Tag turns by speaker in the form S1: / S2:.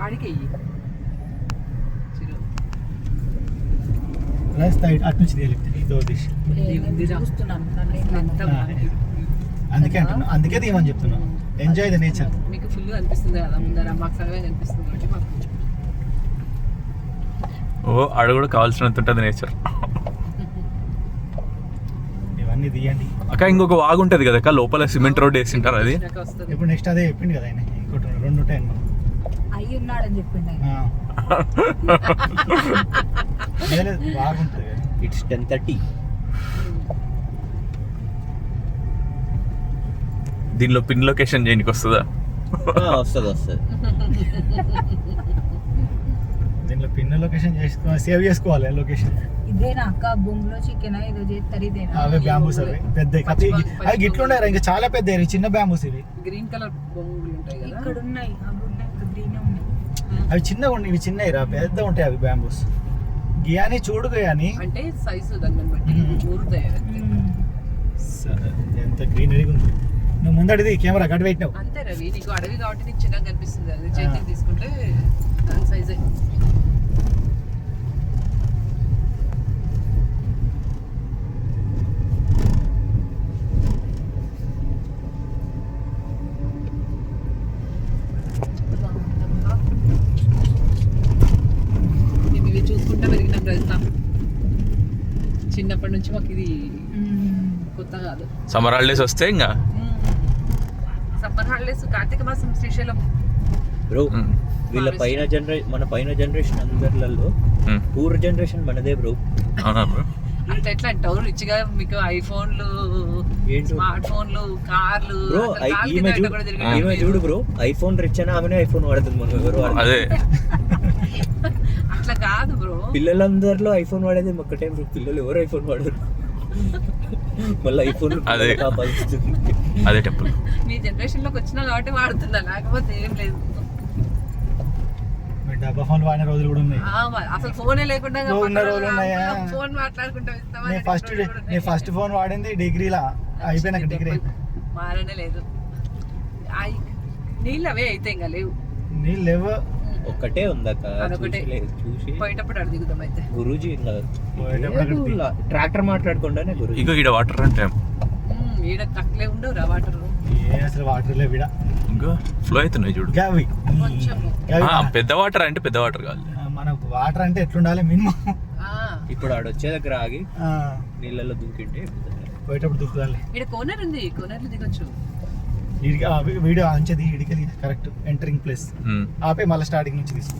S1: వాడికి
S2: అటు నుంచి అందుకే అంటున్నా, అందుకే తీయమని చెప్తున్నా. Enjoy the nature.
S1: మీకు ఫుల్ అనిపిస్తుంది కదా ముందర, మాకు సగమే అనిపిస్తుంది కాబట్టి మాకు
S3: ఆడ కూడా కావాల్సినంత ఉంటుంది నేచర్.
S2: ఇవన్నీ తీయండి
S3: అక్క. ఇంకొక వాగు ఉంటుంది కదా అక్క, లోపల సిమెంట్ రోడ్ వేసింటారు అది.
S2: ఇప్పుడు నెక్స్ట్ అదే చెప్పింది కదా ఆయన, ఇంకోటి 2 ఉంటాయి అన్న
S4: అయ్యి ఉన్నాడని చెప్పిండు.
S2: బాగుంటుంది.
S5: ఇట్స్ 10:30.
S3: దీనిలో పిన్ లొకేషన్ చేయడానికి వస్తుందా?
S5: వస్తుంది.
S2: దీనిలో పిన్ లొకేషన్ సేవ్ చేసుకోవాలి. లొకేషన్
S4: ఇదేనా అక్క? బొంగులో చికెన్ ఏదో చేస్తారు, ఇదేనా?
S2: అవే బ్యాంబూస్, అవి పెద్ద అవి గిట్లుండే ఇంకా చాలా పెద్ద, చిన్న బ్యాంబూస్ ఇవి.
S1: గ్రీన్ కలర్ బొంగులు ఉంటాయి కదా
S4: ఇక్కడ ఉన్నాయి, అవి ఉన్నాయి, గ్రీన్ ఉన్నాయి.
S2: అవి చిన్నగా ఉన్నాయి, ఇవి చిన్నవి రా, పెద్ద ఉంటాయి అవి బ్యాంబూస్. గియాని చూడు గియాని
S1: అంటే సైజు దాన్ని బట్టి ఊరుతాయి.
S2: ఎంత గ్రీనరీగా ఉంది. నువ్వు ముందడిది కెమెరా గడ్డ పెట్టినావు
S1: అంతే రవి, నీకు అడవి కాబట్టి నీకు చిన్నగా కనిపిస్తుంది. అది చేతికి తీసుకుంటే దాని సైజే. మేము ఇవి చూసుకుంటా పెరిగినాం వెళ్తాం. చిన్నప్పటి నుంచి మాకు ఇది కొత్త కాదు.
S3: సమ్మర్ హాలిడేస్ వస్తే ఇంకా
S1: సమ్మర్ హాలిడేస్, కార్తీక మాసం శ్రీశైలం.
S5: బ్రో వీళ్ళ పైన మన పైన జనరేషన్ అందరిలో పూర్ జనరేషన్ మనదే బ్రో.
S3: అవునా బ్రో?
S1: అంటే ఎట్లా అంటావు? రిచ్గా మీకు ఐఫోన్లు, స్మార్ట్ ఫోన్లు, కార్లు.
S5: బ్రో ఈమె చూడు బ్రో, ఐఫోన్ రిచ్ అని ఆమెనే ఐఫోన్ వాడుతుంది. మనం ఎవరు
S3: అదే
S1: అట్లా కాదు బ్రో.
S5: పిల్లలందరిలో ఐఫోన్ వాడేది ఒక్కటే బ్రో. పిల్లలు ఎవరు ఐఫోన్ వాడరు. మళ్ళీ ఐఫోన్
S3: అదే అదే టెంపుల్.
S1: మీ జనరేషన్ లోకి వచ్చినా కాబట్టి వాడుతున్నా, లేకపోతే ఏం లేదు.
S2: డబ్బా ఫోన్ వాడిన రోజులు కూడా ఉన్నాయి.
S1: అసలు ఫోనే లేకుండా ఫోన్
S2: ఫస్ట్ ఫోన్ వాడింది డిగ్రీలా అయిపోయినాక. డిగ్రీ
S1: మారనే లేదు. నీళ్ళు అవే అయితే ఇంకా లేవు.
S2: నీళ్ళు లేవు,
S5: ఒక్కటే ఉందక్క. చూసి
S1: పోయేటప్పుడు అడి దిగుతాం అయితే.
S5: గురూజీ ట్రాక్టర్ మాట్లాడకుండానే గురూజీ.
S3: ఇగో ఈడ వాటర్ అంటే
S1: ఈడ తక్కువే ఉండవు రా వాటర్.
S2: అసలు వాటర్ లేవు ఈడ.
S3: ఇంకో ఫ్లో అవుతున్నాయి చూడు. పెద్ద వాటర్ అంటే పెద్ద వాటర్ కాదు.
S2: మనకు వాటర్ అంటే ఎట్లుండాలి మినిమం.
S5: ఇప్పుడు ఆడొచ్చే దగ్గర ఆగి నీళ్ళలో దూకింటే
S2: పోయేటప్పుడు దూకుదాలి.
S1: ఇక్కడ కోనర్ ఉంది, కోనర్లో దిగొచ్చు.
S2: వీడియో అంచేది ఇడికెళ్ళి కరెక్ట్ ఎంటరింగ్ ప్లేస్ ఆపే మళ్ళీ స్టార్టింగ్ నుంచి తీసుకో.